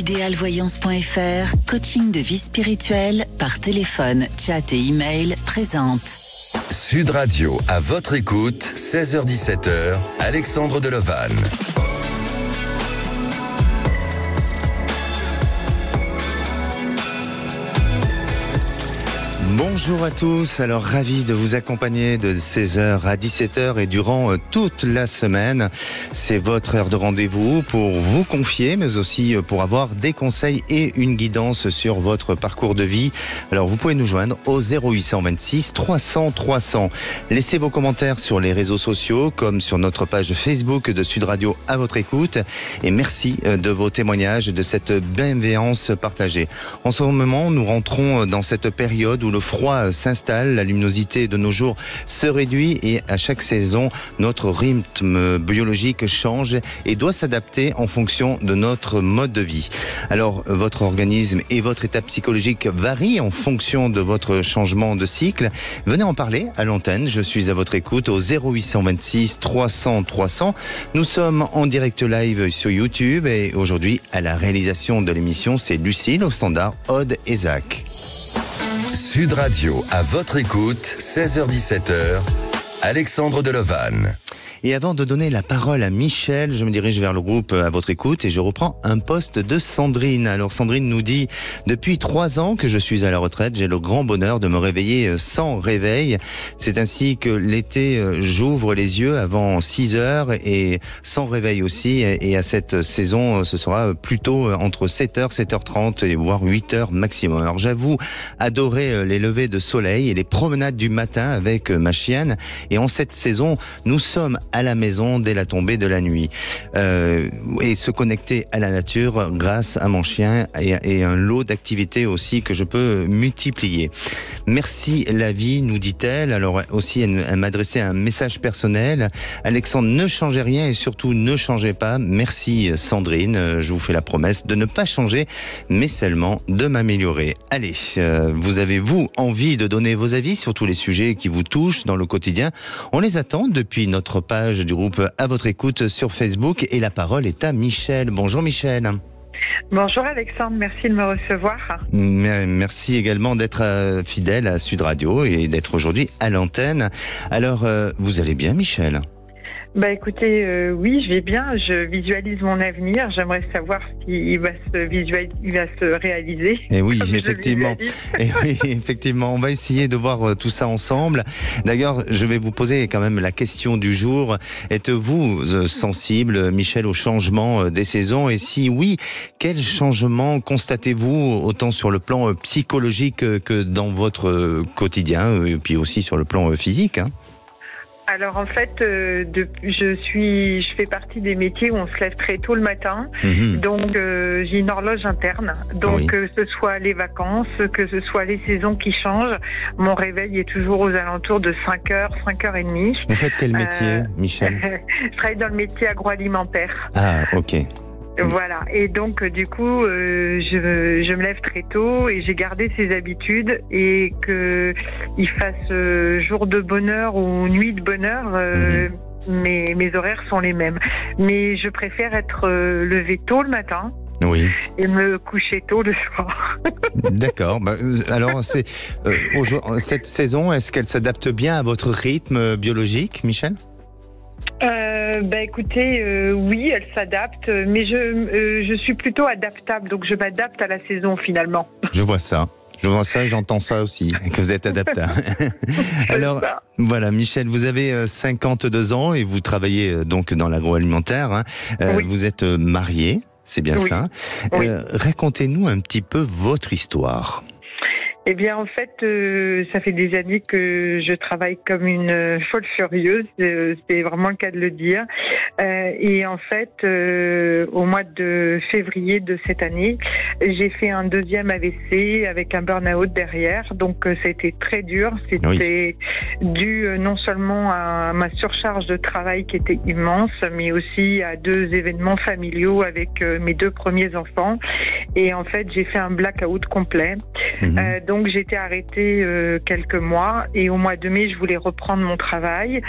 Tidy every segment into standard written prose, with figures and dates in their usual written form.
Idealvoyance.fr, coaching de vie spirituelle par téléphone, chat et email présente. Sud Radio, à votre écoute, 16h-17h, Alexandre Delevanne. Bonjour à tous, alors ravi de vous accompagner de 16h à 17h et durant toute la semaine. C'est votre heure de rendez-vous pour vous confier, mais aussi pour avoir des conseils et une guidance sur votre parcours de vie. Alors vous pouvez nous joindre au 0826 300 300. Laissez vos commentaires sur les réseaux sociaux comme sur notre page Facebook de Sud Radio à votre écoute. Et merci de vos témoignages, de cette bienveillance partagée. En ce moment, nous rentrons dans cette période où le froid s'installe, la luminosité de nos jours se réduit et à chaque saison, notre rythme biologique change et doit s'adapter en fonction de notre mode de vie. Alors, votre organisme et votre état psychologique varient en fonction de votre changement de cycle. Venez en parler à l'antenne, je suis à votre écoute au 0826 300 300. Nous sommes en direct live sur YouTube et aujourd'hui, à la réalisation de l'émission, c'est Lucille au standard, Aude et Zach. Sud Radio, à votre écoute, 16h-17h, Alexandre Delevanne. Et avant de donner la parole à Michel, je me dirige vers le groupe à votre écoute et je reprends un post de Sandrine. Alors Sandrine nous dit « Depuis 3 ans que je suis à la retraite, j'ai le grand bonheur de me réveiller sans réveil. C'est ainsi que l'été, j'ouvre les yeux avant 6 heures et sans réveil aussi. Et à cette saison, ce sera plutôt entre 7h, 7h30 et voire 8h maximum. Alors j'avoue adorer les levées de soleil et les promenades du matin avec ma chienne. Et en cette saison, nous sommes à la maison dès la tombée de la nuit et se connecter à la nature grâce à mon chien et un lot d'activités aussi que je peux multiplier. Merci la vie, nous dit-elle. Alors aussi elle m'adressait un message personnel. Alexandre, ne changez rien et surtout ne changez pas. Merci Sandrine, je vous fais la promesse de ne pas changer mais seulement de m'améliorer. Allez, vous avez vous envie de donner vos avis sur tous les sujets qui vous touchent dans le quotidien? On les attend depuis notre page du groupe à votre écoute sur Facebook et la parole est à Michel. Bonjour Michel. Bonjour Alexandre, merci de me recevoir. Merci également d'être fidèle à Sud Radio et d'être aujourd'hui à l'antenne. Alors, vous allez bien Michel ? Bah écoutez, oui, je vais bien, je visualise mon avenir, j'aimerais savoir s'il va se réaliser. Et oui, effectivement. Et oui, effectivement, on va essayer de voir tout ça ensemble. D'ailleurs, je vais vous poser quand même la question du jour. Êtes-vous sensible, Michel, au changement des saisons? Et si oui, quel changement constatez-vous autant sur le plan psychologique que dans votre quotidien, et puis aussi sur le plan physique, hein? Alors en fait, je fais partie des métiers où on se lève très tôt le matin, donc j'ai une horloge interne. Donc oui. Que ce soit les vacances, que ce soit les saisons qui changent, mon réveil est toujours aux alentours de 5h, 5h30. Vous faites quel métier, Michel? Je travaille dans le métier agroalimentaire. Ah, ok. Voilà, et donc du coup je me lève très tôt et j'ai gardé ces habitudes et que il fasse jour de bonheur ou nuit de bonheur, mes horaires sont les mêmes. Mais je préfère être levé tôt le matin. Oui. Et me coucher tôt le soir. D'accord. Alors, cette saison, est-ce qu'elle s'adapte bien à votre rythme biologique, Michel ? Écoutez, oui, elle s'adapte, mais je suis plutôt adaptable, donc je m'adapte à la saison finalement. Je vois ça, j'entends ça aussi, que vous êtes adaptable. Alors, voilà, Michel, vous avez 52 ans et vous travaillez donc dans l'agroalimentaire, hein. Oui. Vous êtes marié, c'est bien oui. ça. Oui. Racontez-nous un petit peu votre histoire. Eh bien, en fait, ça fait des années que je travaille comme une folle furieuse. C'est vraiment le cas de le dire. Et en fait, au mois de février de cette année, J'ai fait un deuxième AVC avec un burn-out derrière, donc ça a été très dur. C'était dû non seulement à ma surcharge de travail qui était immense, mais aussi à 2 événements familiaux avec mes 2 premiers enfants. Et en fait, j'ai fait un blackout complet. Donc j'ai été arrêtée quelques mois, et au mois de mai, je voulais reprendre mon travail,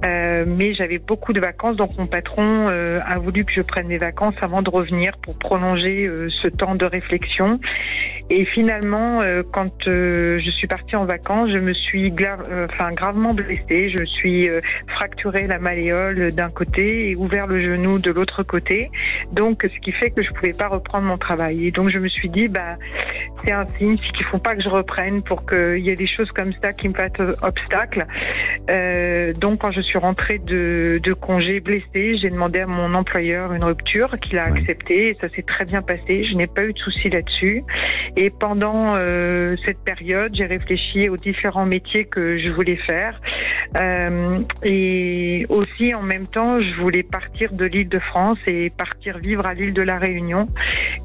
mais j'avais beaucoup de vacances, donc mon patron a voulu que je prenne mes vacances avant de revenir pour prolonger ce temps de réflexion. Et finalement, quand je suis partie en vacances, je me suis gravement blessée. Je me suis fracturé la malléole d'un côté et ouvert le genou de l'autre côté. Donc, ce qui fait que je pouvais pas reprendre mon travail. Et donc, je me suis dit, c'est un signe qu'il faut pas que je reprenne pour qu'il y ait des choses comme ça qui me fassent obstacle. Donc, quand je suis rentrée de congé blessée, j'ai demandé à mon employeur une rupture qu'il a acceptée, et ça s'est très bien passé. Je n'ai pas eu de soucis là-dessus. Et pendant cette période, j'ai réfléchi aux différents métiers que je voulais faire. Et aussi, en même temps, je voulais partir de l'Île-de-France et partir vivre à l'île de la Réunion.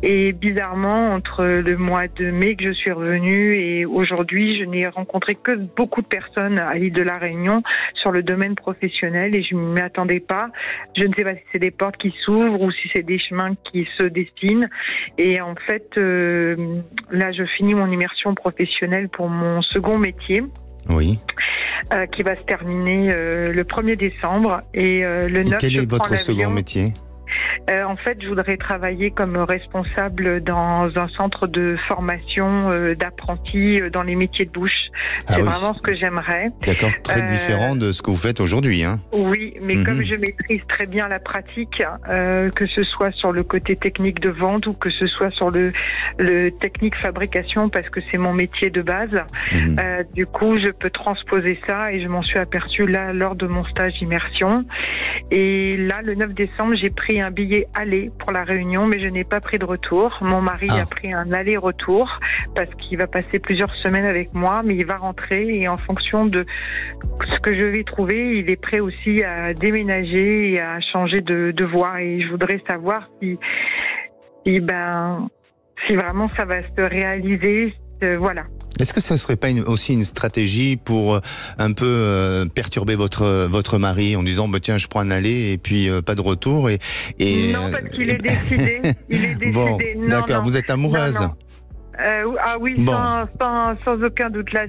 Et bizarrement, entre le mois de mai que je suis revenue et aujourd'hui, je n'ai rencontré que beaucoup de personnes à l'île de la Réunion sur le domaine professionnel, et je ne m'y attendais pas. Je ne sais pas si c'est des portes qui s'ouvrent ou si c'est des chemins qui se dessinent. Et en fait, là, je finis mon immersion professionnelle pour mon second métier. Oui. Qui va se terminer le 1er décembre. Et le 9, quel est votre second métier ? En fait, je voudrais travailler comme responsable dans un centre de formation d'apprentis dans les métiers de bouche. C'est vraiment ce que j'aimerais. D'accord, très différent de ce que vous faites aujourd'hui, hein. Oui, mais comme je maîtrise très bien la pratique, que ce soit sur le côté technique de vente ou que ce soit sur le technique fabrication, parce que c'est mon métier de base, du coup, je peux transposer ça, et je m'en suis aperçue là lors de mon stage d'immersion. Et là, le 9 décembre, j'ai pris un billet aller pour la Réunion, mais je n'ai pas pris de retour. Mon mari a pris un aller-retour parce qu'il va passer plusieurs semaines avec moi, mais il va rentrer, et en fonction de ce que je vais trouver, il est prêt aussi à déménager et à changer de voie. Et je voudrais savoir si vraiment ça va se réaliser. Voilà. Est-ce que ça ne serait pas aussi une stratégie pour un peu perturber votre mari en disant tiens, je prends un aller et puis pas de retour et Non, parce qu'il est décidé. Il est décidé. Bon, d'accord, vous êtes amoureuse. Non. Ah oui, bon. sans aucun doute. Là,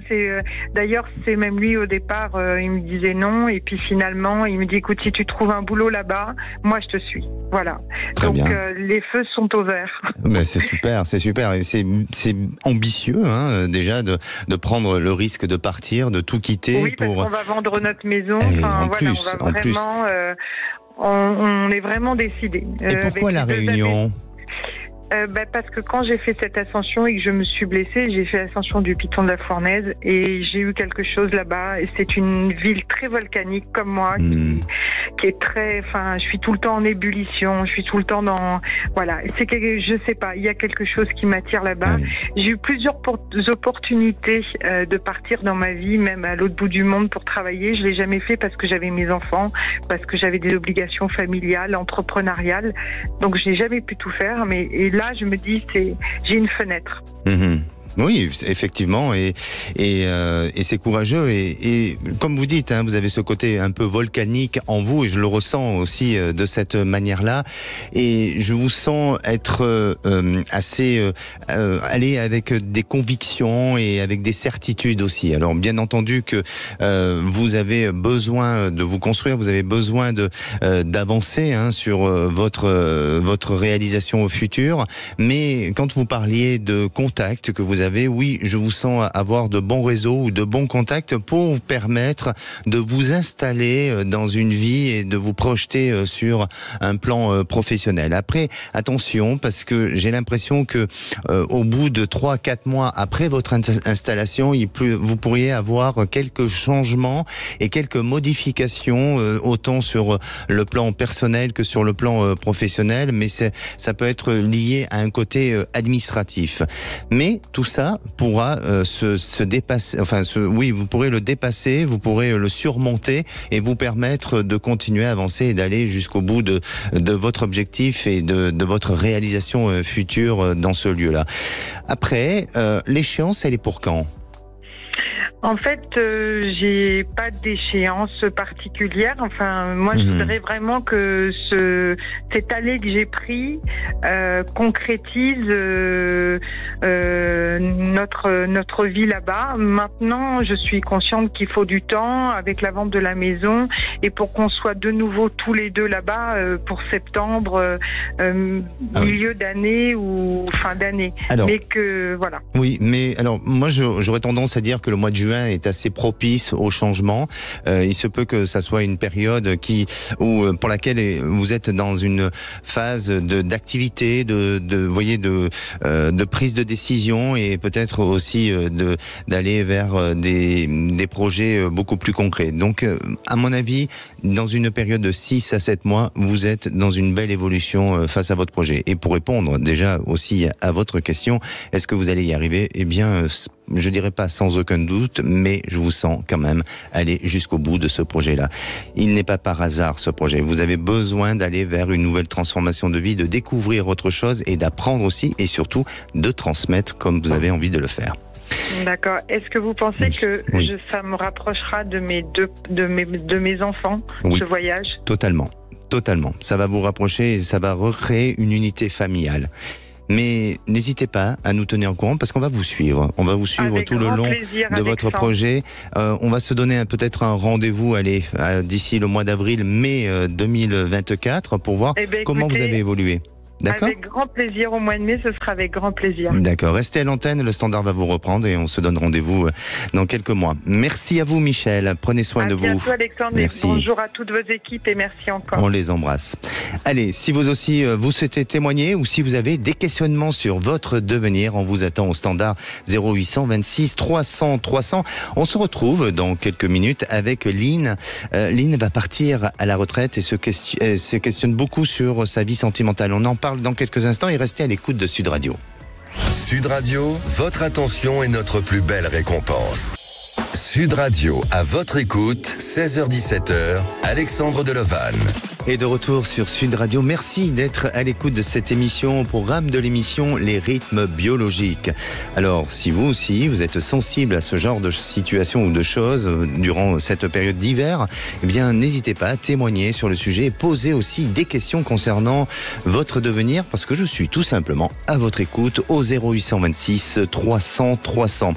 d'ailleurs, c'est même lui au départ, il me disait non, et puis finalement, il me dit écoute, si tu trouves un boulot là-bas, moi je te suis. Voilà. Très donc bien. Les feux sont au vert. Mais c'est super, et c'est ambitieux, hein, déjà de prendre le risque de partir, de tout quitter. Oui, parce qu'on va vendre notre maison. On est vraiment décidés. Et pourquoi la Réunion ? Parce que quand j'ai fait cette ascension et que je me suis blessée, j'ai fait l'ascension du Piton de la Fournaise, et j'ai eu quelque chose là-bas. Et c'est une ville très volcanique comme moi, qui est très, je suis tout le temps en ébullition, je suis tout le temps dans, voilà. Je sais pas, il y a quelque chose qui m'attire là-bas. J'ai eu plusieurs opportunités de partir dans ma vie, même à l'autre bout du monde pour travailler. Je l'ai jamais fait parce que j'avais mes enfants, parce que j'avais des obligations familiales, entrepreneuriales. Donc je n'ai jamais pu tout faire, et là, je me dis, j'ai une fenêtre. Oui, effectivement, et c'est courageux, et comme vous dites, hein, vous avez ce côté un peu volcanique en vous, et je le ressens aussi de cette manière-là, et je vous sens être assez aller avec des convictions et avec des certitudes aussi. Alors bien entendu que vous avez besoin de vous construire, vous avez besoin d'avancer sur votre réalisation au futur, mais quand vous parliez de contact que vous avez, oui, je vous sens avoir de bons réseaux ou de bons contacts pour vous permettre de vous installer dans une vie et de vous projeter sur un plan professionnel. Après, attention, parce que j'ai l'impression que au bout de 3-4 mois après votre installation, vous pourriez avoir quelques changements et quelques modifications, autant sur le plan personnel que sur le plan professionnel, mais ça peut être lié à un côté administratif. Mais tout ça ça pourra se dépasser, oui, vous pourrez le dépasser, vous pourrez le surmonter et vous permettre de continuer à avancer et d'aller jusqu'au bout de votre objectif et de votre réalisation future dans ce lieu-là. Après, l'échéance, elle est pour quand ? En fait, j'ai pas d'échéance particulière. Enfin, moi, je voudrais vraiment que cette allée que j'ai pris concrétise notre vie là-bas. Maintenant, je suis consciente qu'il faut du temps avec la vente de la maison et pour qu'on soit de nouveau tous les deux là-bas pour septembre, milieu d'année ou fin d'année. Alors, mais que voilà. Oui, mais alors moi, j'aurais tendance à dire que le mois de juin est assez propice au changement. Il se peut que ça soit une période pour laquelle vous êtes dans une phase d'activité, de prise de décision et peut-être aussi d'aller vers des projets beaucoup plus concrets. Donc, à mon avis, dans une période de 6 à 7 mois, vous êtes dans une belle évolution face à votre projet. Et pour répondre déjà aussi à votre question, est-ce que vous allez y arriver ? Eh bien, je dirais pas sans aucun doute, mais je vous sens quand même aller jusqu'au bout de ce projet-là. Il n'est pas par hasard ce projet. Vous avez besoin d'aller vers une nouvelle transformation de vie, de découvrir autre chose et d'apprendre aussi et surtout de transmettre comme vous avez envie de le faire. D'accord. Est-ce que vous pensez que ça me rapprochera de mes enfants, ce voyage ? Totalement. Ça va vous rapprocher et ça va recréer une unité familiale. Mais n'hésitez pas à nous tenir au courant parce qu'on va vous suivre. On va vous suivre avec tout le long de votre projet. On va se donner peut-être un rendez-vous d'ici le mois d'avril, mai 2024 pour voir comment vous avez évolué. D'accord ? Avec grand plaisir, au mois de mai, ce sera avec grand plaisir. D'accord, restez à l'antenne, le standard va vous reprendre et on se donne rendez-vous dans quelques mois. Merci à vous Michel, prenez soin de vous. À bientôt Alexandre, merci. Bonjour à toutes vos équipes et merci encore. On les embrasse. Allez, si vous aussi vous souhaitez témoigner ou si vous avez des questionnements sur votre devenir, on vous attend au standard 0826 300 300. On se retrouve dans quelques minutes avec Lynn. Lynn va partir à la retraite et se questionne beaucoup sur sa vie sentimentale. On en parle dans quelques instants et restez à l'écoute de Sud Radio. Sud Radio, votre attention est notre plus belle récompense. Sud Radio, à votre écoute, 16h-17h, Alexandre Delevanne. Et de retour sur Sud Radio, merci d'être à l'écoute de cette émission, au programme de l'émission Les rythmes biologiques. Alors, si vous aussi, vous êtes sensible à ce genre de situation ou de choses durant cette période d'hiver, eh bien, n'hésitez pas à témoigner sur le sujet et poser aussi des questions concernant votre devenir, parce que je suis tout simplement à votre écoute au 0826 300 300.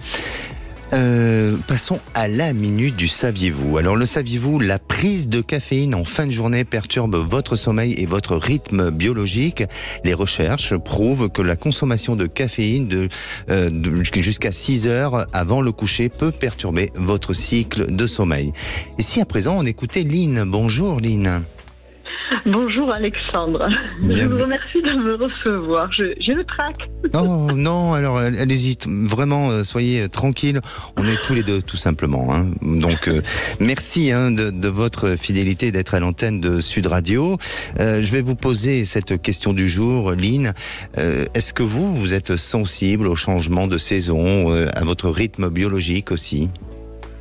Passons à la minute du saviez-vous. Alors le saviez-vous, la prise de caféine en fin de journée perturbe votre sommeil et votre rythme biologique. Les recherches prouvent que la consommation de caféine jusqu'à 6 heures avant le coucher peut perturber votre cycle de sommeil. Et si à présent on écoutait Lynn. Bonjour Lynn. Bonjour Alexandre, je vous remercie de me recevoir, j'ai le trac. Oh non, alors allez-y, vraiment soyez tranquille, on est tous les deux tout simplement. Hein. Donc merci de votre fidélité d'être à l'antenne de Sud Radio. Je vais vous poser cette question du jour, Lynn. Est-ce que vous êtes sensible au changement de saison, à votre rythme biologique aussi ?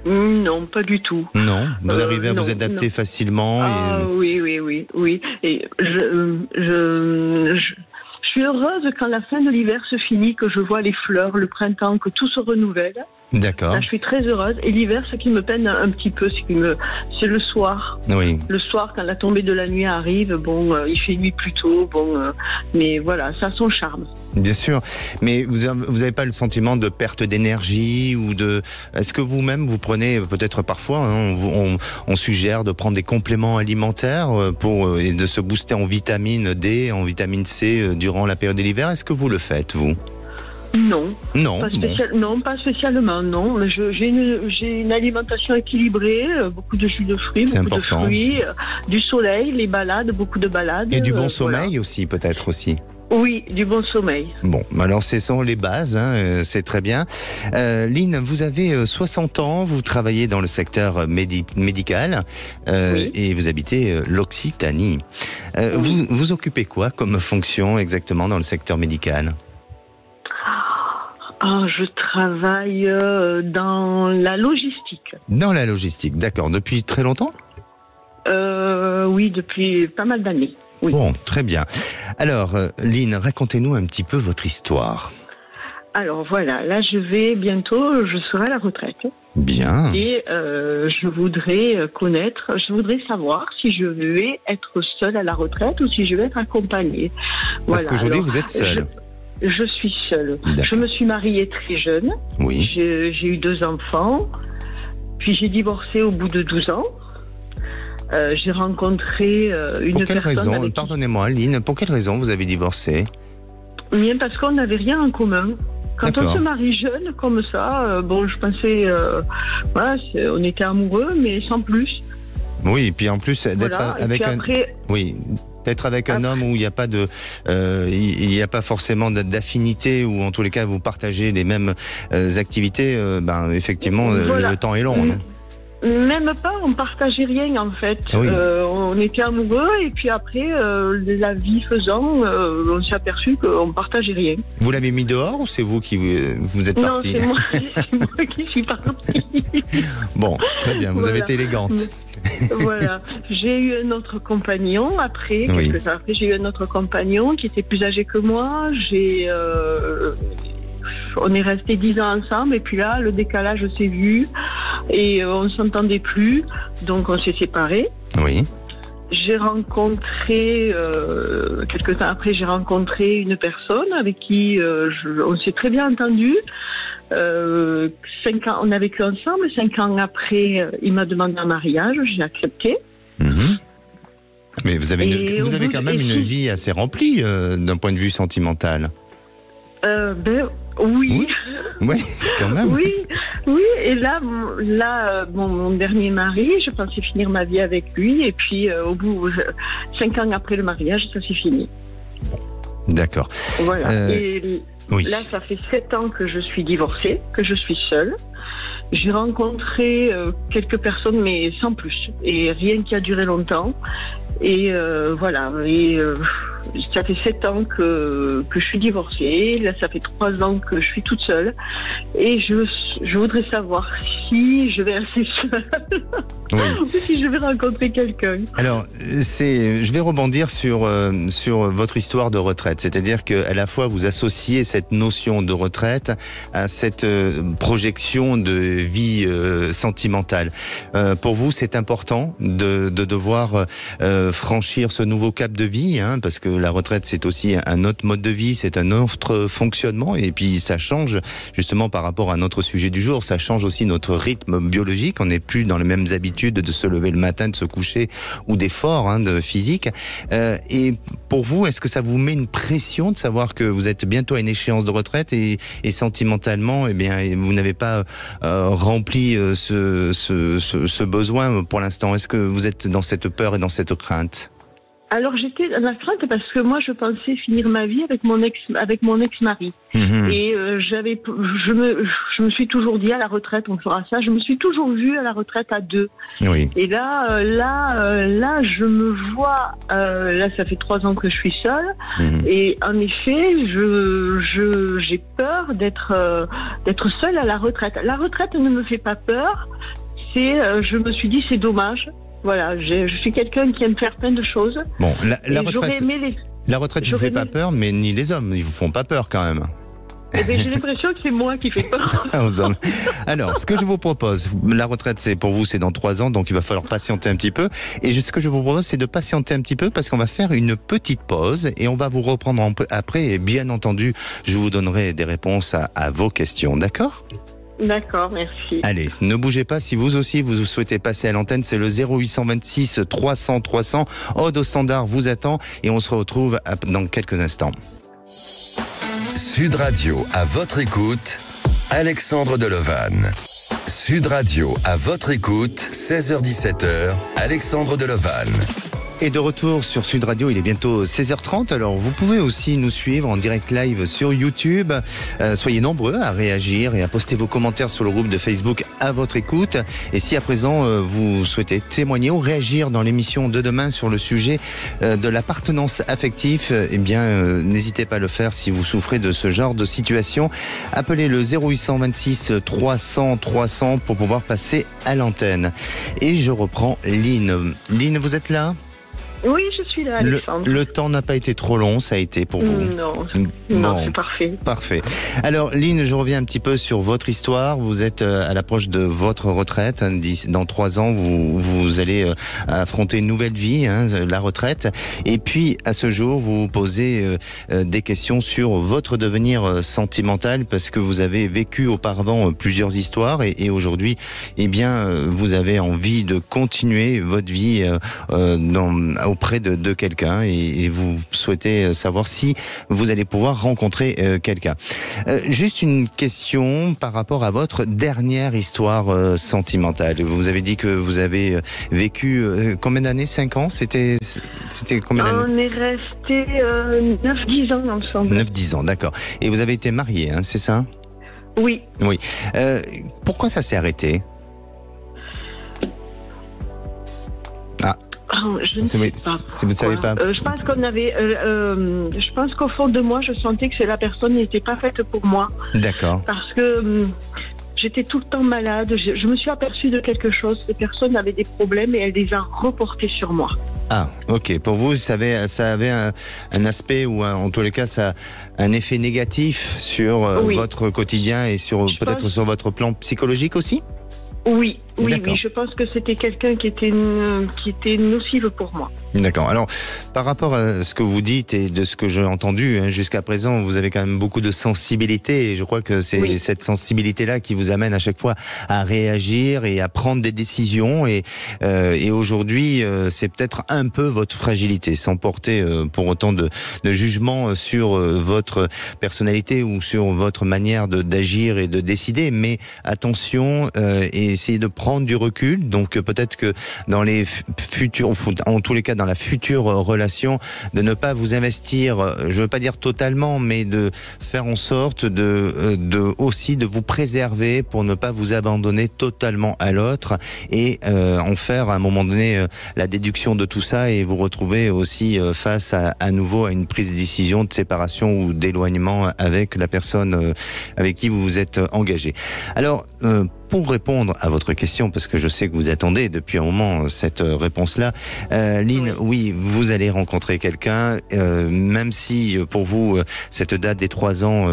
Non, pas du tout. Non, vous arrivez à vous adapter facilement. Oui. Et je suis heureuse quand la fin de l'hiver se finit, que je vois les fleurs, le printemps, que tout se renouvelle. D'accord. Là, je suis très heureuse. Et l'hiver, ce qui me peine un petit peu, c'est le soir. Oui. Le soir, quand la tombée de la nuit arrive, il fait nuit plus tôt, mais voilà, ça a son charme. Bien sûr. Mais vous avez pas le sentiment de perte d'énergie est-ce que vous-même vous prenez peut-être parfois, on suggère de prendre des compléments alimentaires et de se booster en vitamine D, en vitamine C durant la période de l'hiver. Est-ce que vous le faites, vous ? Non, pas spécialement, non. Mais j'ai une alimentation équilibrée, beaucoup de jus de fruits, c'est beaucoup important. De fruits, du soleil, les balades, beaucoup de balades. Et du bon sommeil aussi, peut-être aussi. Oui, du bon sommeil. Bon, alors ce sont les bases, c'est très bien. Lynn, vous avez 60 ans, vous travaillez dans le secteur médical oui. Et vous habitez l'Occitanie. Oui. Vous occupez quoi comme fonction exactement dans le secteur médical ? Je travaille dans la logistique. Dans la logistique, d'accord. Depuis très longtemps ? Oui, depuis pas mal d'années. Oui. Bon, très bien. Alors, Lynn, racontez-nous un petit peu votre histoire. Alors voilà, là je serai à la retraite. Bien. Et je voudrais savoir si je vais être seule à la retraite ou si je vais être accompagnée. Parce Voilà. qu'aujourd'hui, vous êtes seule. Je suis seule. D'accord. Je me suis mariée très jeune. Oui. J'ai eu 2 enfants. Puis j'ai divorcé au bout de 12 ans. J'ai rencontré une Pour quelle personne. raison, pardonnez-moi, Lynn, pour quelle raison vous avez divorcé ? Bien parce qu'on n'avait rien en commun. Quand D'accord. on se marie jeune comme ça, je pensais, on était amoureux, mais sans plus. Oui, et puis en plus d'être Voilà. avec Et puis un, après, oui, d'être avec un homme où il n'y a pas de, il n'y a pas forcément d'affinité, ou en tous les cas vous partagez les mêmes activités. Effectivement, Voilà. le temps est long. Non ? Même pas, on partageait rien en fait. Oui. On était amoureux et puis après, la vie faisant, on s'est aperçu qu'on partageait rien. Vous l'avez mis dehors ou c'est vous qui vous êtes parti ? Non, c'est moi qui suis partie. Bon, très bien, vous avez été élégante. Voilà. J'ai eu un autre compagnon après, Oui. quelques temps après, j'ai eu un autre compagnon qui était plus âgé que moi. On est restés 10 ans ensemble et puis là, le décalage s'est vu et on ne s'entendait plus, donc on s'est séparés. Oui. J'ai rencontré, quelques temps après, j'ai rencontré une personne avec qui on s'est très bien entendu. 5 ans, on a vécu ensemble. 5 ans après, il m'a demandé un mariage, j'ai accepté. Mhm. Mais vous avez, Et vous au avez bout quand de- même et une si- vie assez remplie d'un point de vue sentimental. Oui. Oui, quand même. Oui. Et là, mon dernier mari, je pensais finir ma vie avec lui. Et puis, au bout, 5 ans après le mariage, ça s'est fini. D'accord. Voilà. Et Oui. là, ça fait 7 ans que je suis divorcée, que je suis seule. J'ai rencontré quelques personnes, mais sans plus. Et rien qui a duré longtemps. Et voilà. Et ça fait 7 ans que je suis divorcée. Là, ça fait 3 ans que je suis toute seule. Et je voudrais savoir si je vais rester seule Oui. ou si je vais rencontrer quelqu'un. Alors, je vais rebondir sur votre histoire de retraite. C'est-à-dire qu'à la fois, vous associez cette notion de retraite à cette projection de vie sentimentale. Pour vous, c'est important de devoir franchir ce nouveau cap de vie, hein, parce que la retraite, c'est aussi un autre mode de vie, c'est un autre fonctionnement, et puis ça change, justement, par rapport à notre sujet du jour, ça change aussi notre rythme biologique. On n'est plus dans les mêmes habitudes de se lever le matin, de se coucher, ou d'efforts de physique. Et pour vous, est-ce que ça vous met une pression de savoir que vous êtes bientôt à une échéance de retraite et sentimentalement, eh bien, vous n'avez pas rempli ce besoin pour l'instant? Est-ce que vous êtes dans cette peur et dans cette crainte? Alors j'étais dans la crainte parce que moi je pensais finir ma vie avec mon ex-mari. Mmh. Et je me suis toujours dit à la retraite on fera ça. Je me suis toujours vue à la retraite à 2. Oui. Et là je me vois. Là ça fait 3 ans que je suis seule. Mmh. Et en effet j'ai peur d'être seule à la retraite. La retraite ne me fait pas peur. Je me suis dit c'est dommage. Voilà, je suis quelqu'un qui aime faire plein de choses. Bon, la retraite ne vous fait pas peur, mais ni les hommes, ils vous font pas peur quand même. Eh bien, j'ai l'impression que c'est moi qui fais peur. Aux hommes. Alors, ce que je vous propose, la retraite, pour vous, c'est dans 3 ans, donc il va falloir patienter un petit peu. Et ce que je vous propose, c'est de patienter un petit peu parce qu'on va faire une petite pause et on va vous reprendre après. Et bien entendu, je vous donnerai des réponses à vos questions, d'accord ? D'accord, merci. Allez, ne bougez pas. Si vous aussi vous souhaitez passer à l'antenne, c'est le 0826 300 300. Aude au standard vous attend et on se retrouve dans quelques instants. Sud Radio à votre écoute, Alexandre Delevanne. Sud Radio à votre écoute, 16h-17h, Alexandre Delevanne. Et de retour sur Sud Radio, il est bientôt 16h30. Alors vous pouvez aussi nous suivre en direct live sur YouTube. Soyez nombreux à réagir et à poster vos commentaires sur le groupe de Facebook à votre écoute. Et si à présent vous souhaitez témoigner ou réagir dans l'émission de demain sur le sujet de l'appartenance affective, eh bien n'hésitez pas à le faire si vous souffrez de ce genre de situation. Appelez le 0826 300 300 pour pouvoir passer à l'antenne. Et je reprends Lynn. Lynn, vous êtes là ? Oui, je suis là, Alexandre. Le temps n'a pas été trop long, ça a été pour vous. Non, bon, c'est parfait. Parfait. Alors, Lynn, je reviens un petit peu sur votre histoire. Vous êtes à l'approche de votre retraite. Dans 3 ans, vous allez affronter une nouvelle vie, la retraite. Et puis, à ce jour, vous vous posez des questions sur votre devenir sentimental parce que vous avez vécu auparavant plusieurs histoires et aujourd'hui, eh bien, vous avez envie de continuer votre vie auprès de quelqu'un et vous souhaitez savoir si vous allez pouvoir rencontrer quelqu'un. Juste une question par rapport à votre dernière histoire sentimentale. Vous avez dit que vous avez vécu combien d'années? 5 ans? C'était combien d'années? On est resté 9-10 ans ensemble. 9-10 ans, d'accord. Et vous avez été marié, c'est ça? Oui. Oui. Pourquoi ça s'est arrêté? Je ne sais pas. Si vous ne savez pas. Je pense qu'on avait. Je pense qu'au fond de moi, je sentais que la personne n'était pas faite pour moi. D'accord. Parce que j'étais tout le temps malade. Je me suis aperçue de quelque chose. Ces personnes avaient des problèmes et elle les a reportés sur moi. Ah, ok. Pour vous, ça avait un aspect ou en tous les cas, ça un effet négatif sur votre quotidien et sur peut-être sur votre plan psychologique aussi? Oui, je pense que c'était quelqu'un qui était nocive pour moi. D'accord. Alors, par rapport à ce que vous dites et de ce que j'ai entendu jusqu'à présent, vous avez quand même beaucoup de sensibilité et je crois que c'est cette sensibilité-là qui vous amène à chaque fois à réagir et à prendre des décisions et aujourd'hui, c'est peut-être un peu votre fragilité, sans porter pour autant de jugement sur votre personnalité ou sur votre manière d'agir et de décider, mais attention et essayez de prendre du recul. Donc peut-être que dans les futurs, en tous les cas dans la future relation, de ne pas vous investir, je ne veux pas dire totalement, mais de faire en sorte aussi de vous préserver pour ne pas vous abandonner totalement à l'autre et en faire à un moment donné la déduction de tout ça et vous retrouver aussi face à nouveau à une prise de décision de séparation ou d'éloignement avec la personne avec qui vous vous êtes engagé. Alors, pour répondre à votre question, parce que je sais que vous attendez depuis un moment cette réponse-là, Lynn, oui, vous allez rencontrer quelqu'un, même si pour vous cette date des 3 ans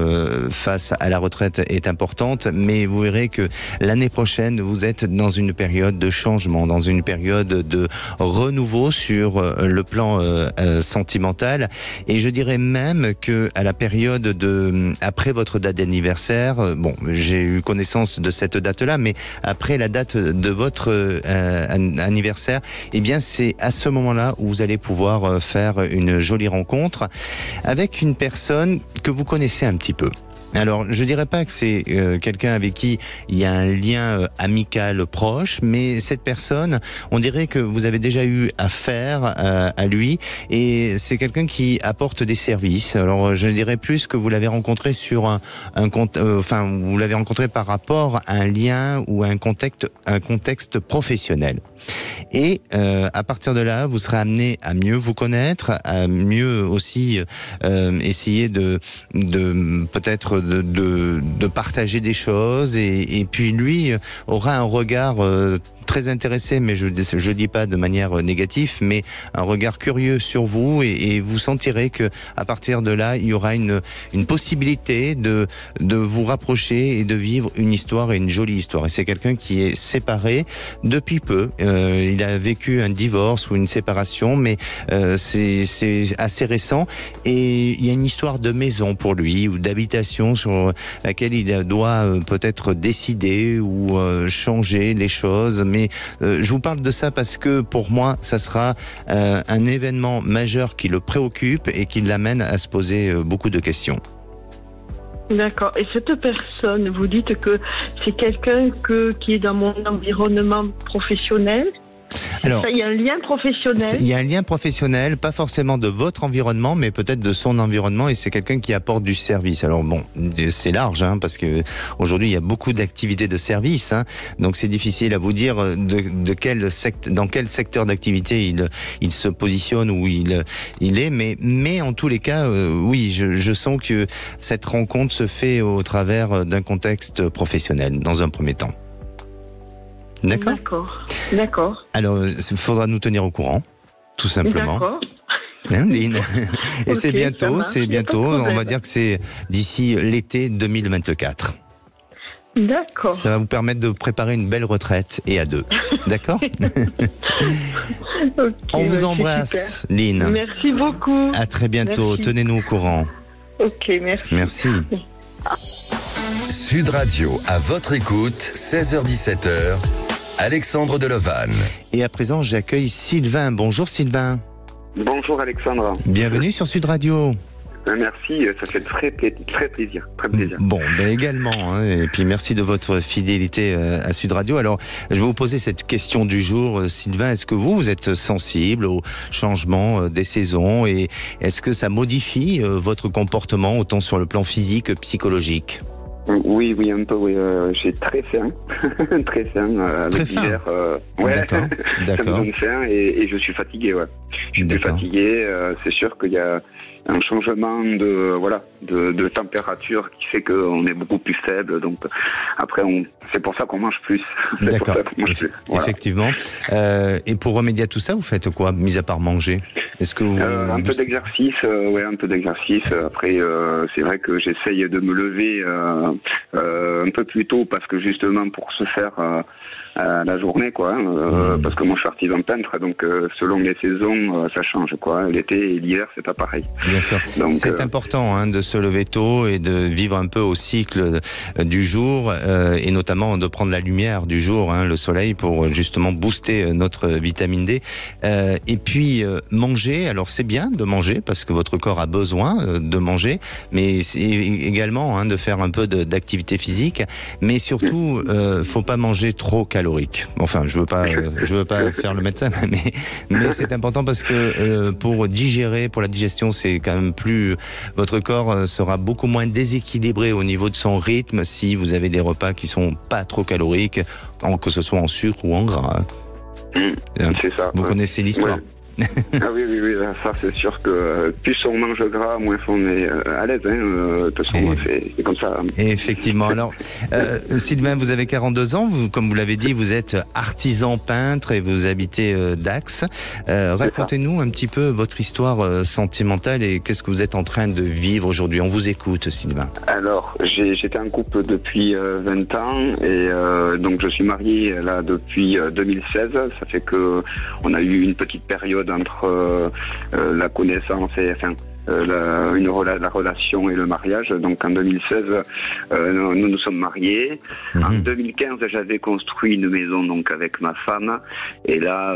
face à la retraite est importante, mais vous verrez que l'année prochaine, vous êtes dans une période de changement, dans une période de renouveau sur le plan sentimental, et je dirais même que à la période après votre date d'anniversaire, bon, j'ai eu connaissance de cette date-là, mais après la date de votre anniversaire, eh bien c'est à ce moment-là où vous allez pouvoir faire une jolie rencontre avec une personne que vous connaissez un petit peu. Alors, je dirais pas que c'est quelqu'un avec qui il y a un lien amical proche, mais cette personne, on dirait que vous avez déjà eu affaire à lui, et c'est quelqu'un qui apporte des services. Alors, je dirais plus que vous l'avez rencontré sur vous l'avez rencontré par rapport à un lien ou à un contexte professionnel. Et à partir de là, vous serez amené à mieux vous connaître, à mieux aussi essayer de peut-être de partager des choses et puis lui aura un regard très intéressé, mais je dis pas de manière négative, mais un regard curieux sur vous et vous sentirez que à partir de là, il y aura une possibilité de vous rapprocher et de vivre une histoire et une jolie histoire. Et c'est quelqu'un qui est séparé depuis peu. Il a vécu un divorce ou une séparation, mais c'est assez récent et il y a une histoire de maison pour lui ou d'habitation sur laquelle il doit peut-être décider ou changer les choses. Mais je vous parle de ça parce que pour moi, ça sera un événement majeur qui le préoccupe et qui l'amène à se poser beaucoup de questions. D'accord. Et cette personne, vous dites que c'est quelqu'un qui est dans mon environnement professionnel? Alors, ça, il y a un lien professionnel. Il y a un lien professionnel, pas forcément de votre environnement, mais peut-être de son environnement, et c'est quelqu'un qui apporte du service. Alors bon, c'est large, hein, parce que aujourd'hui il y a beaucoup d'activités de service, hein, donc c'est difficile à vous dire dans quel secteur d'activité il se positionne ou il est, mais en tous les cas, oui, je sens que cette rencontre se fait au travers d'un contexte professionnel, dans un premier temps. D'accord. Alors, il faudra nous tenir au courant, tout simplement. D'accord. Hein, Lynn. Et Ok, c'est bientôt, y a pas de on problème. va dire que c'est d'ici l'été 2024. D'accord. Ça va vous permettre de préparer une belle retraite, et à deux. D'accord? Ok, On vous c'est embrasse, super. Lynn. Merci beaucoup. À très bientôt. Merci. Tenez-nous au courant. Ok, merci. Merci. Sud Radio, à votre écoute, 16h-17h, Alexandre Delovan. Et à présent, j'accueille Sylvain. Bonjour Sylvain. Bonjour Alexandre. Bienvenue sur Sud Radio. Merci, ça fait très plaisir. Bon, ben également, hein, et puis merci de votre fidélité à Sud Radio. Alors, je vais vous poser cette question du jour, Sylvain. Est-ce que vous êtes sensible au changement des saisons, et est-ce que ça modifie votre comportement autant sur le plan physique que psychologique? Oui, un peu, oui. J'ai très faim, très faim avec Très faim. l'hiver. Ouais, D'accord. ça me donne faim et je suis fatigué, ouais. Je suis plus D'accord. fatigué. C'est sûr qu'il y a un changement de température qui fait qu'on est beaucoup plus faible. Donc après, c'est pour ça qu'on mange plus. D'accord. Voilà. Effectivement. Et pour remédier à tout ça, vous faites quoi, mis à part manger? Est-ce que vous... Un peu d'exercice, un peu d'exercice. Après, c'est vrai que j'essaye de me lever un peu plus tôt parce que justement pour se faire la journée, quoi. Parce que moi je suis artisan peintre, donc selon les saisons, ça change, quoi. L'été et l'hiver, c'est pas pareil. Bien sûr. Donc, c'est important, hein, de se lever tôt et de vivre un peu au cycle du jour, et notamment de prendre la lumière du jour, hein, le soleil, pour justement booster notre vitamine D. Et puis manger. Alors c'est bien de manger parce que votre corps a besoin de manger, mais c'est également, hein, de faire un peu d'activité physique. Mais surtout, faut pas manger trop calorique. Enfin, je veux pas faire le médecin, mais c'est important parce que pour digérer, pour la digestion, c'est quand même plus... Votre corps sera beaucoup moins déséquilibré au niveau de son rythme si vous avez des repas qui sont pas trop caloriques, que ce soit en sucre ou en gras. C'est ça. Vous connaissez l'histoire. Ouais. Ah oui, ça c'est sûr que plus on mange gras, moins on est à l'aise. De toute façon, c'est comme ça. Et effectivement. Alors, Sylvain, vous avez 42 ans. Vous, comme vous l'avez dit, vous êtes artisan peintre et vous habitez Dax. Racontez-nous un petit peu votre histoire sentimentale et qu'est-ce que vous êtes en train de vivre aujourd'hui. On vous écoute, Sylvain. Alors, j'étais en couple depuis 20 ans et donc je suis marié là depuis 2016. Ça fait que on a eu une petite période entre la connaissance et la relation et le mariage. Donc en 2016, nous nous sommes mariés. En 2015, j'avais construit une maison donc avec ma femme. Et là,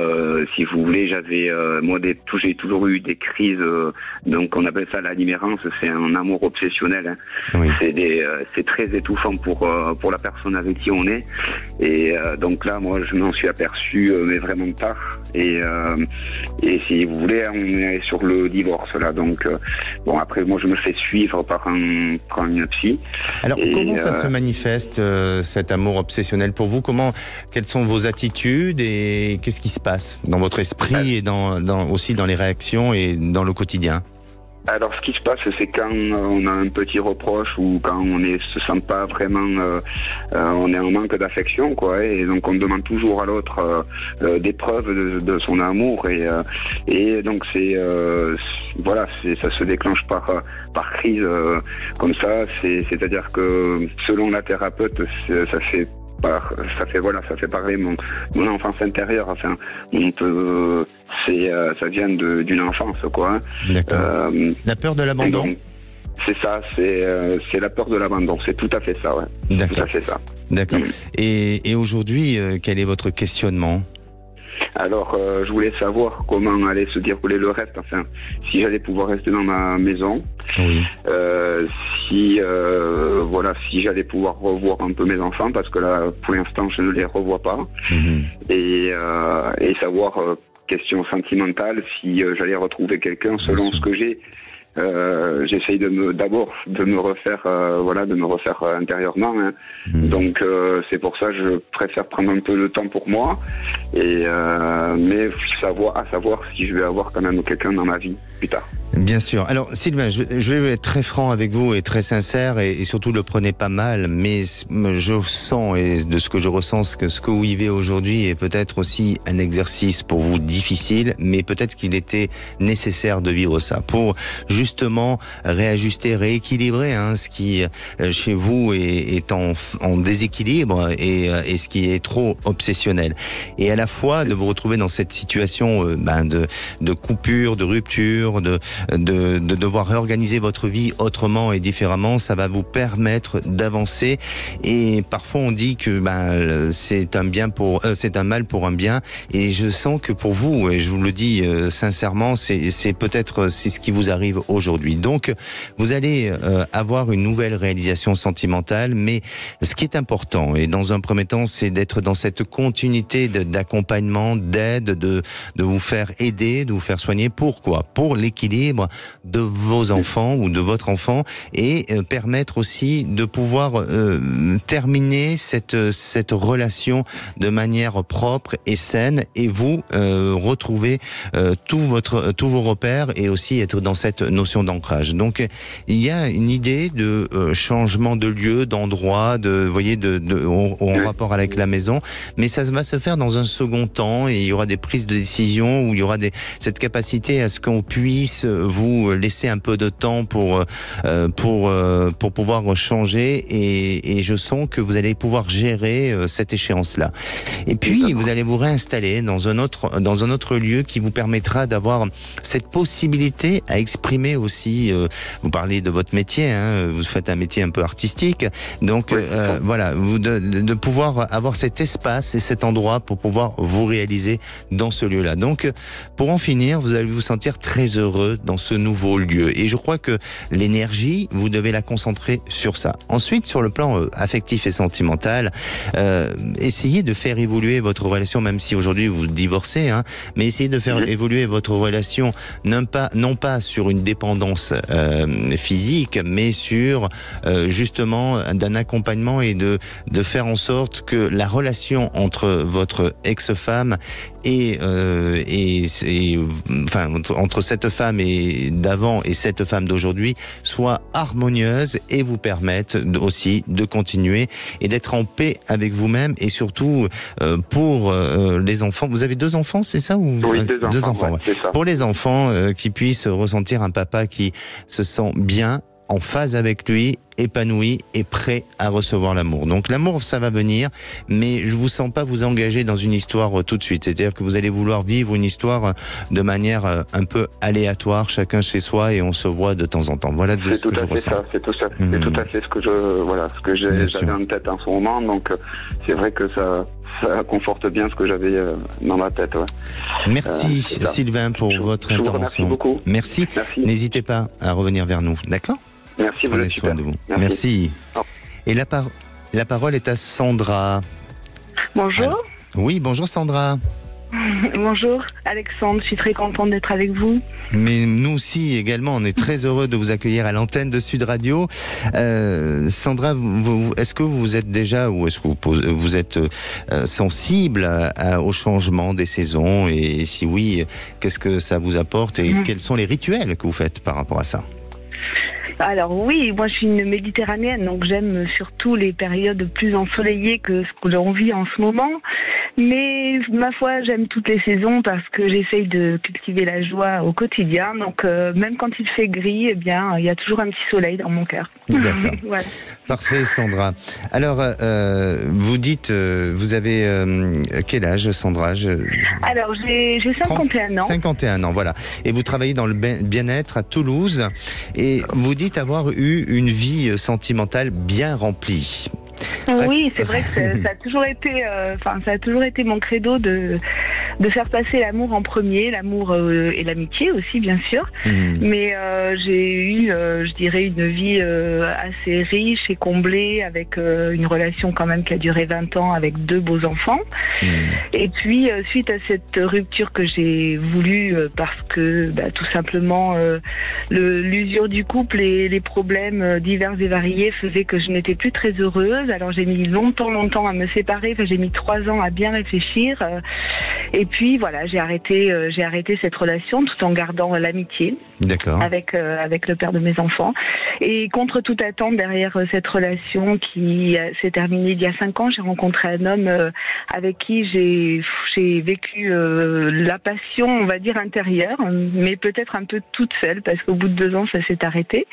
si vous voulez, j'avais j'ai toujours eu des crises. Donc on appelle ça la limerence. C'est un amour obsessionnel. Hein. Oui. C'est très étouffant pour la personne avec qui on est. Et donc là, moi, je m'en suis aperçu, mais vraiment tard. Et si vous voulez, on est sur le divorce là. Donc bon, après, moi, je me fais suivre par une psy. Alors, comment ça se manifeste, cet amour obsessionnel pour vous? Quelles sont vos attitudes et qu'est-ce qui se passe dans votre esprit et aussi dans les réactions et dans le quotidien? Alors, ce qui se passe, c'est quand on a un petit reproche ou quand on se sent pas vraiment, on est en manque d'affection, quoi. Et donc, on demande toujours à l'autre des preuves de son amour. Et donc, ça se déclenche par crise comme ça. C'est-à-dire que selon la thérapeute, ça fait parler mon enfance intérieure. Enfin, ça vient d'une enfance, quoi. D'accord. La peur de l'abandon. C'est ça, c'est la peur de l'abandon. C'est tout à fait ça, ouais. D'accord. Tout à fait ça. D'accord. Et aujourd'hui, quel est votre questionnement? Alors, je voulais savoir comment allait se dérouler le reste, enfin, si j'allais pouvoir rester dans ma maison, Oui. si j'allais pouvoir revoir un peu mes enfants, parce que là, pour l'instant, je ne les revois pas, et savoir, question sentimentale, si j'allais retrouver quelqu'un selon ce que j'ai. J'essaye d'abord de me refaire intérieurement, hein. Donc c'est pour ça que je préfère prendre un peu de temps pour moi, mais savoir si je vais avoir quand même quelqu'un dans ma vie plus tard. Bien sûr. Alors Sylvain, je vais être très franc avec vous et très sincère, et surtout le prenez pas mal, mais je sens, et de ce que je ressens, que ce que vous vivez aujourd'hui est peut-être aussi un exercice pour vous difficile, mais peut-être qu'il était nécessaire de vivre ça pour justement réajuster, rééquilibrer ce qui chez vous est en déséquilibre et ce qui est trop obsessionnel, et à la fois de vous retrouver dans cette situation de coupure, de rupture, de devoir réorganiser votre vie autrement et différemment. Ça va vous permettre d'avancer, et parfois on dit que c'est un mal pour un bien, et je sens que pour vous, et je vous le dis sincèrement, c'est ce qui vous arrive aujourd'hui. Donc vous allez avoir une nouvelle réalisation sentimentale, mais ce qui est important, et dans un premier temps, c'est d'être dans cette continuité d'accompagnement, d'aide, de vous faire aider, de vous faire soigner. Pourquoi ? Pour l'équilibre de vos enfants ou de votre enfant, et permettre aussi de pouvoir terminer cette relation de manière propre et saine, et vous retrouver tous vos repères, et aussi être dans cette notion d'ancrage. Donc il y a une idée de changement de lieu, d'endroit, en rapport avec la maison, mais ça va se faire dans un second temps, et il y aura des prises de décision où il y aura cette capacité à ce qu'on puisse vous laisser un peu de temps pour pouvoir changer, et je sens que vous allez pouvoir gérer cette échéance-là. Et puis vous allez vous réinstaller dans un autre lieu qui vous permettra d'avoir cette possibilité à exprimer aussi. Vous parlez de votre métier, vous faites un métier un peu artistique, donc voilà, de pouvoir avoir cet espace et cet endroit pour pouvoir vous réaliser dans ce lieu-là. Donc pour en finir, vous allez vous sentir très heureux dans ce nouveau lieu, et je crois que l'énergie, vous devez la concentrer sur ça. Ensuite, sur le plan affectif et sentimental, essayez de faire évoluer votre relation, même si aujourd'hui vous divorcez, mais essayez de faire évoluer votre relation non pas sur une dépendance physique, mais sur justement d'un accompagnement, et de faire en sorte que la relation entre votre ex-femme entre cette femme d'avant et cette femme d'aujourd'hui soit harmonieuse, et vous permette aussi de continuer et d'être en paix avec vous-même, et surtout pour les enfants. Vous avez 2 enfants, c'est ça, ou Oui, 2 enfants. Ouais. C'est ça. Pour les enfants, qui puissent ressentir un papa qui se sent bien, en phase avec lui, épanoui et prêt à recevoir l'amour. Donc l'amour, ça va venir, mais je vous sens pas vous engager dans une histoire tout de suite. C'est-à-dire que vous allez vouloir vivre une histoire de manière un peu aléatoire, chacun chez soi, et on se voit de temps en temps. Voilà de ce que je ressens. C'est tout à fait ce que j'avais en tête en ce moment. Donc c'est vrai que ça conforte bien ce que j'avais dans ma tête. Ouais. Merci Sylvain pour votre intervention. Merci beaucoup. Merci. N'hésitez pas à revenir vers nous, d'accord ? Merci, prenez soin de vous. Merci. Et la parole est à Sandra. Bonjour. Alors, oui, bonjour Sandra. Bonjour Alexandre, je suis très contente d'être avec vous. Mais nous aussi également, on est très heureux de vous accueillir à l'antenne de Sud Radio. Sandra, est-ce que vous êtes déjà, ou est-ce que vous êtes sensible au changement des saisons, et si oui, qu'est-ce que ça vous apporte, et quels sont les rituels que vous faites par rapport à ça ? Alors oui, moi je suis une méditerranéenne, donc j'aime surtout les périodes plus ensoleillées que ce que l'on vit en ce moment. Mais ma foi, j'aime toutes les saisons parce que j'essaye de cultiver la joie au quotidien. Donc même quand il fait gris, eh bien il y a toujours un petit soleil dans mon cœur. D'accord. Voilà. Parfait Sandra. Alors vous dites, vous avez quel âge Sandra ? Alors j'ai 51 ans. 51 ans, voilà. Et vous travaillez dans le bien-être à Toulouse, et vous dites avoir eu une vie sentimentale bien remplie. Oui, c'est vrai que ça a toujours été mon credo de de faire passer l'amour en premier, l'amour et l'amitié aussi bien sûr. Mais j'ai eu, je dirais, une vie assez riche et comblée avec une relation quand même qui a duré 20 ans avec 2 beaux enfants. Et puis suite à cette rupture que j'ai voulu parce que tout simplement l'usure du couple et les problèmes divers et variés faisaient que je n'étais plus très heureuse. Alors j'ai mis longtemps à me séparer. Enfin, j'ai mis 3 ans à bien réfléchir. Et puis voilà, j'ai arrêté cette relation tout en gardant l'amitié. D'accord. Avec le père de mes enfants. Et contre toute attente, derrière cette relation qui s'est terminée il y a 5 ans, j'ai rencontré un homme avec qui j'ai vécu la passion, on va dire, intérieure, mais peut-être un peu toute seule, parce qu'au bout de 2 ans, ça s'est arrêté.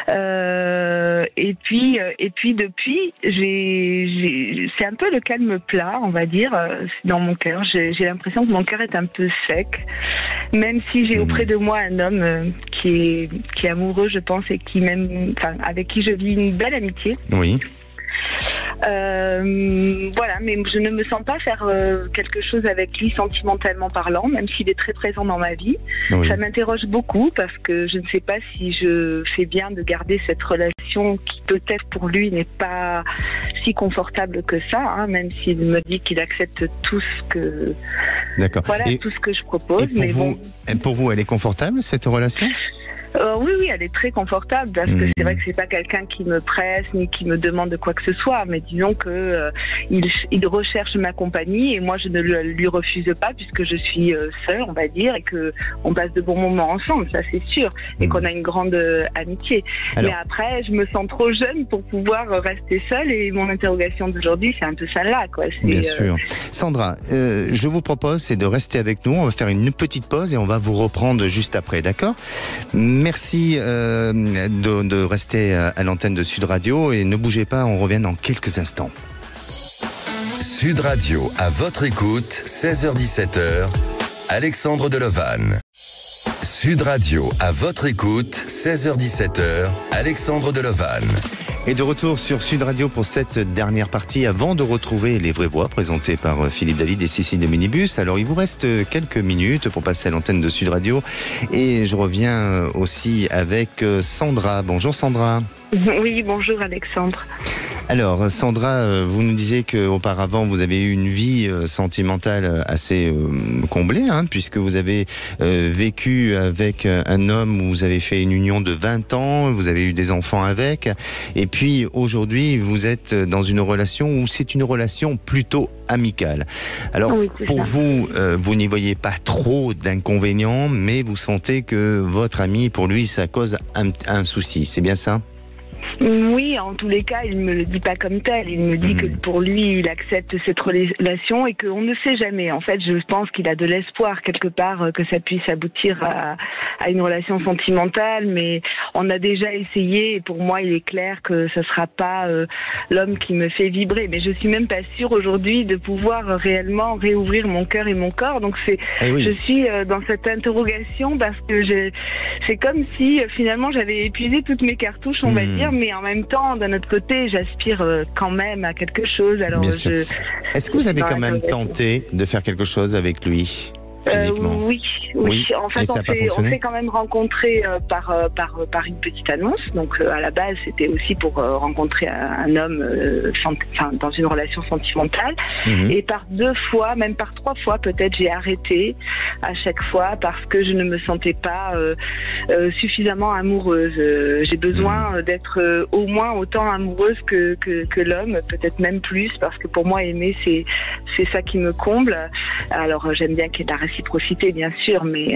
Et puis depuis, c'est un peu le calme plat, on va dire, dans mon cœur. J'ai l'impression que mon cœur est un peu sec, même si j'ai auprès de moi un homme qui est amoureux, je pense, et qui m'aime, enfin, avec qui je vis une belle amitié. Oui. Voilà, mais je ne me sens pas faire quelque chose avec lui sentimentalement parlant, même s'il est très présent dans ma vie. Oui. Ça m'interroge beaucoup parce que je ne sais pas si je fais bien de garder cette relation qui peut-être pour lui n'est pas si confortable que ça, hein, même s'il me dit qu'il accepte tout ce que, voilà, tout ce que je propose. Et pour vous, elle est confortable cette relation ? Oui, elle est très confortable parce que c'est vrai que c'est pas quelqu'un qui me presse ni qui me demande de quoi que ce soit, mais disons que il recherche ma compagnie et moi je ne lui refuse pas puisque je suis sœur, on va dire, et que on passe de bons moments ensemble, ça c'est sûr, et qu'on a une grande amitié. Alors, mais après, je me sens trop jeune pour pouvoir rester seule et mon interrogation d'aujourd'hui, c'est un peu celle-là, quoi. Bien sûr. Sandra, je vous propose c'est de rester avec nous. On va faire une petite pause et on va vous reprendre juste après, d'accord ? Merci de rester à l'antenne de Sud Radio et ne bougez pas, on revient dans quelques instants. Sud Radio, à votre écoute, 16h-17h, Alexandre Delevanne. Sud Radio, à votre écoute, 16h-17h, Alexandre Delevanne. Et de retour sur Sud Radio pour cette dernière partie avant de retrouver les vraies voix présentées par Philippe David et Cécile de Minibus. Alors il vous reste quelques minutes pour passer à l'antenne de Sud Radio et je reviens aussi avec Sandra. Bonjour Sandra. Oui, bonjour Alexandre. Alors Sandra, vous nous disiez qu'auparavant vous avez eu une vie sentimentale assez comblée, hein, puisque vous avez vécu avec un homme où vous avez fait une union de 20 ans, vous avez eu des enfants avec, et puis aujourd'hui vous êtes dans une relation où c'est une relation plutôt amicale. Alors oui, pour vous, vous n'y voyez pas trop d'inconvénients, mais vous sentez que votre ami, pour lui, ça cause un souci, c'est bien ça ? Oui, en tous les cas, il ne me le dit pas comme tel. Il me dit que pour lui, il accepte cette relation et qu'on ne sait jamais. En fait, je pense qu'il a de l'espoir quelque part que ça puisse aboutir à une relation sentimentale, mais on a déjà essayé et pour moi, il est clair que ce ne sera pas l'homme qui me fait vibrer. Mais je suis même pas sûre aujourd'hui de pouvoir réellement réouvrir mon cœur et mon corps. Donc je suis dans cette interrogation parce que c'est comme si finalement j'avais épuisé toutes mes cartouches, on va dire, mais en même temps, d'un autre côté, j'aspire quand même à quelque chose. Alors, est-ce que vous avez quand même tenté de faire quelque chose avec lui ? Oui. En fait, on s'est quand même rencontrés par une petite annonce. Donc, à la base, c'était aussi pour rencontrer un homme dans une relation sentimentale. Et par 2 fois, même par 3 fois, peut-être, j'ai arrêté à chaque fois parce que je ne me sentais pas suffisamment amoureuse. J'ai besoin d'être au moins autant amoureuse que l'homme, peut-être même plus, parce que pour moi, aimer, c'est ça qui me comble. Alors, j'aime bien qu'il y ait de la réciprocité, bien sûr, mais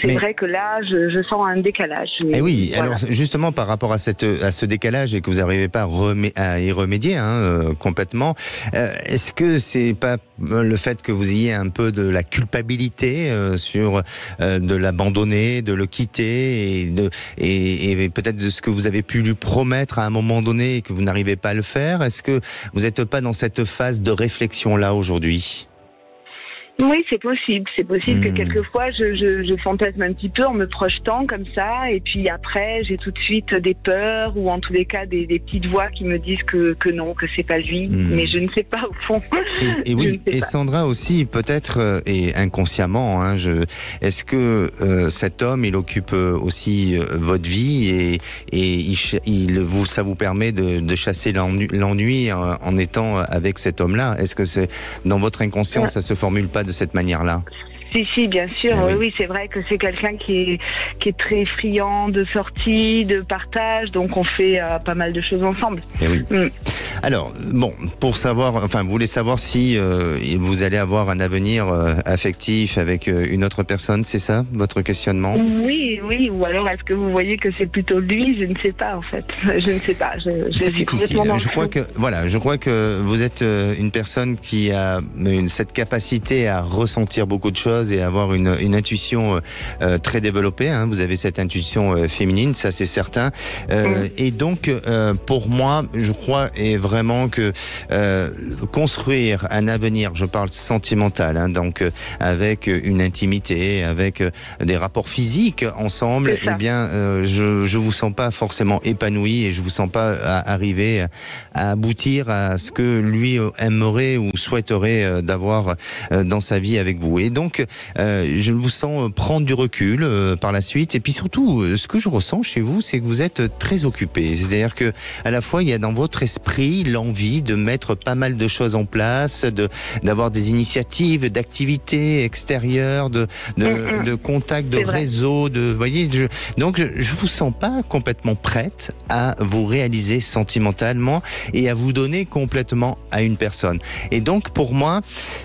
c'est vrai que là, je sens un décalage. Et oui, voilà. Alors justement, par rapport à ce décalage et que vous n'arrivez pas à y remédier complètement, est-ce que c'est pas le fait que vous ayez un peu de la culpabilité sur de l'abandonner, de le quitter et peut-être de ce que vous avez pu lui promettre à un moment donné et que vous n'arrivez pas à le faire? Est-ce que vous n'êtes pas dans cette phase de réflexion là aujourd'hui? Oui, c'est possible. C'est possible que quelquefois je fantasme un petit peu en me projetant comme ça, et puis après j'ai tout de suite des peurs ou en tous les cas des petites voix qui me disent que non, que c'est pas lui. Mais je ne sais pas au fond. Et oui, et Sandra aussi peut-être et inconsciemment, hein, est-ce que cet homme il occupe aussi votre vie et ça vous permet de chasser l'ennui en étant avec cet homme-là? Est-ce que c'est dans votre inconscient ça se formule pas de cette manière-là? Si, bien sûr. Oui, c'est vrai que c'est quelqu'un qui est très friand de sorties, de partage, donc on fait pas mal de choses ensemble. Alors, bon, vous voulez savoir si vous allez avoir un avenir affectif avec une autre personne, c'est ça, votre questionnement? Oui, ou alors est-ce que vous voyez que c'est plutôt lui? Je ne sais pas, en fait. Je ne sais pas. C'est difficile. Je crois que vous êtes une personne qui a cette capacité à ressentir beaucoup de choses et avoir une intuition très développée. Hein. Vous avez cette intuition féminine, ça c'est certain. Et donc, pour moi, je crois vraiment que construire un avenir, je parle sentimental, hein, donc avec une intimité, avec des rapports physiques ensemble, eh bien, je vous sens pas forcément épanoui et je vous sens pas arriver à aboutir à ce que lui aimerait ou souhaiterait d'avoir dans sa vie avec vous. Et donc, je vous sens prendre du recul par la suite. Et puis surtout, ce que je ressens chez vous, c'est que vous êtes très occupé. C'est-à-dire que à la fois, il y a dans votre esprit l'envie de mettre pas mal de choses en place, d'avoir des initiatives, d'activités extérieures, de contacts, de réseaux, voyez. Donc, je vous sens pas complètement prête à vous réaliser sentimentalement et à vous donner complètement à une personne. Et donc, pour moi,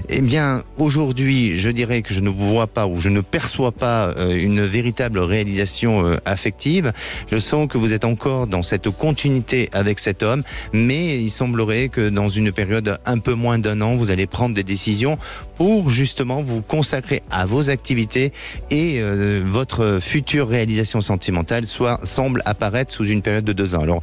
eh bien, aujourd'hui, je dirais que je ne vous vois pas ou je ne perçois pas une véritable réalisation affective. Je sens que vous êtes encore dans cette continuité avec cet homme, mais il semblerait que dans une période un peu moins d'un an, vous allez prendre des décisions pour justement vous consacrer à vos activités et votre future réalisation sentimentale semble apparaître sous une période de 2 ans. Alors,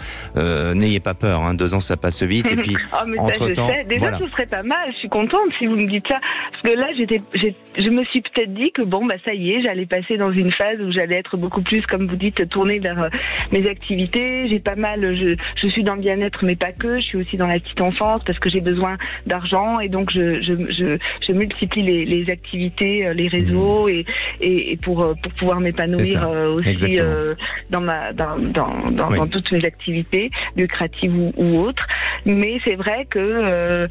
n'ayez pas peur, hein, 2 ans ça passe vite et puis entre-temps... Déjà, ce serait pas mal, je suis contente si vous me dites ça, parce que là, je me suis peut-être dit que ça y est, j'allais passer dans une phase où j'allais être beaucoup plus, comme vous dites, tournée vers mes activités. J'ai pas mal, je suis dans le bien-être, mais pas que. Je suis aussi dans la petite enfance parce que j'ai besoin d'argent et donc je multiplie les activités, les réseaux et pour pouvoir m'épanouir aussi dans toutes mes activités lucratives ou autres. Mais c'est vrai que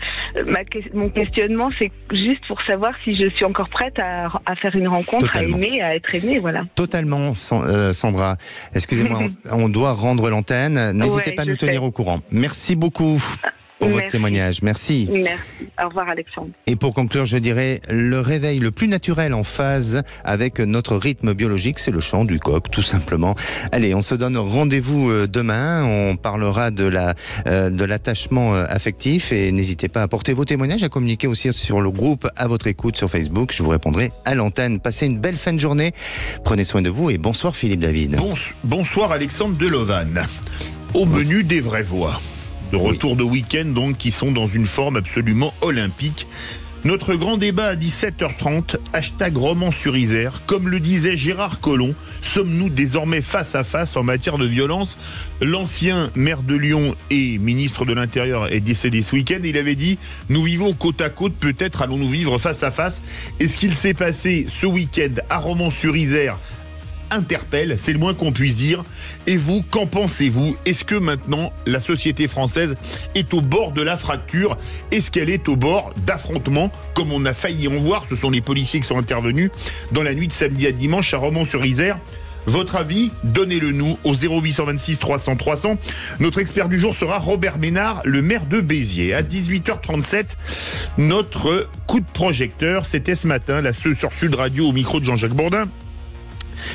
mon questionnement, c'est juste pour savoir si je suis encore prête à faire une rencontre, totalement. À aimer, à être aimée, voilà. Totalement, Sandra. Excusez-moi, on doit rendre l'antenne. N'hésitez pas à nous tenir au courant. Merci beaucoup pour votre témoignage. Merci. Merci. Au revoir, Alexandre. Et pour conclure, je dirais, le réveil le plus naturel en phase avec notre rythme biologique, c'est le chant du coq, tout simplement. Allez, on se donne rendez-vous demain. On parlera de l'attachement affectif et n'hésitez pas à apporter vos témoignages, à communiquer aussi sur le groupe À votre écoute sur Facebook. Je vous répondrai à l'antenne. Passez une belle fin de journée. Prenez soin de vous et bonsoir Philippe David. Bonsoir Alexandre Delovan. Au menu des vraies voix. De retour de week-end donc, qui sont dans une forme absolument olympique. Notre grand débat à 17h30, #Romans-sur-Isère. Comme le disait Gérard Collomb, sommes-nous désormais face à face en matière de violence? L'ancien maire de Lyon et ministre de l'Intérieur est décédé ce week-end. Il avait dit, nous vivons côte à côte, peut-être allons-nous vivre face à face. Et ce qu'il s'est passé ce week-end à Romans-sur-Isère interpelle, c'est le moins qu'on puisse dire. Et vous, qu'en pensez-vous? Est-ce que maintenant la société française est au bord de la fracture? Est-ce qu'elle est au bord d'affrontements comme on a failli en voir? Ce sont les policiers qui sont intervenus dans la nuit de samedi à dimanche à Romans-sur-Isère. Votre avis, donnez-le nous au 0826 300 300. Notre expert du jour sera Robert Ménard, le maire de Béziers. À 18h37, notre coup de projecteur, c'était ce matin, sur Sud Radio au micro de Jean-Jacques Bourdin.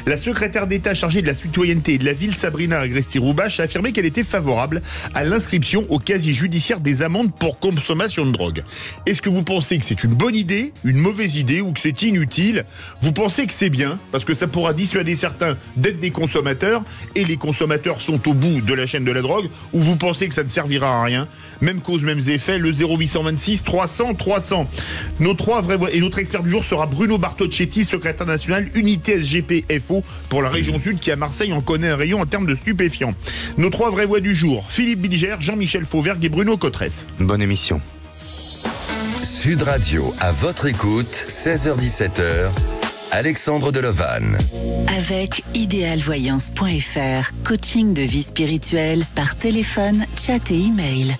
La secrétaire d'État chargée de la citoyenneté et de la ville, Sabrina Agresti-Roubache, a affirmé qu'elle était favorable à l'inscription au casier judiciaire des amendes pour consommation de drogue. Est-ce que vous pensez que c'est une bonne idée, une mauvaise idée ou que c'est inutile? Vous pensez que c'est bien parce que ça pourra dissuader certains d'être des consommateurs et les consommateurs sont au bout de la chaîne de la drogue, ou vous pensez que ça ne servira à rien? Même cause, mêmes effets, le 0826 300 300. Et notre expert du jour sera Bruno Bartocchetti, secrétaire national unité SGP-FO pour la région Sud, qui à Marseille en connaît un rayon en termes de stupéfiants. Nos 3 vraies voix du jour, Philippe Bilger, Jean-Michel Fauvergue et Bruno Cotresse. Bonne émission. Sud Radio, à votre écoute, 16h-17h, Alexandre Delovan. Avec idéalvoyance.fr, coaching de vie spirituelle par téléphone, chat et email.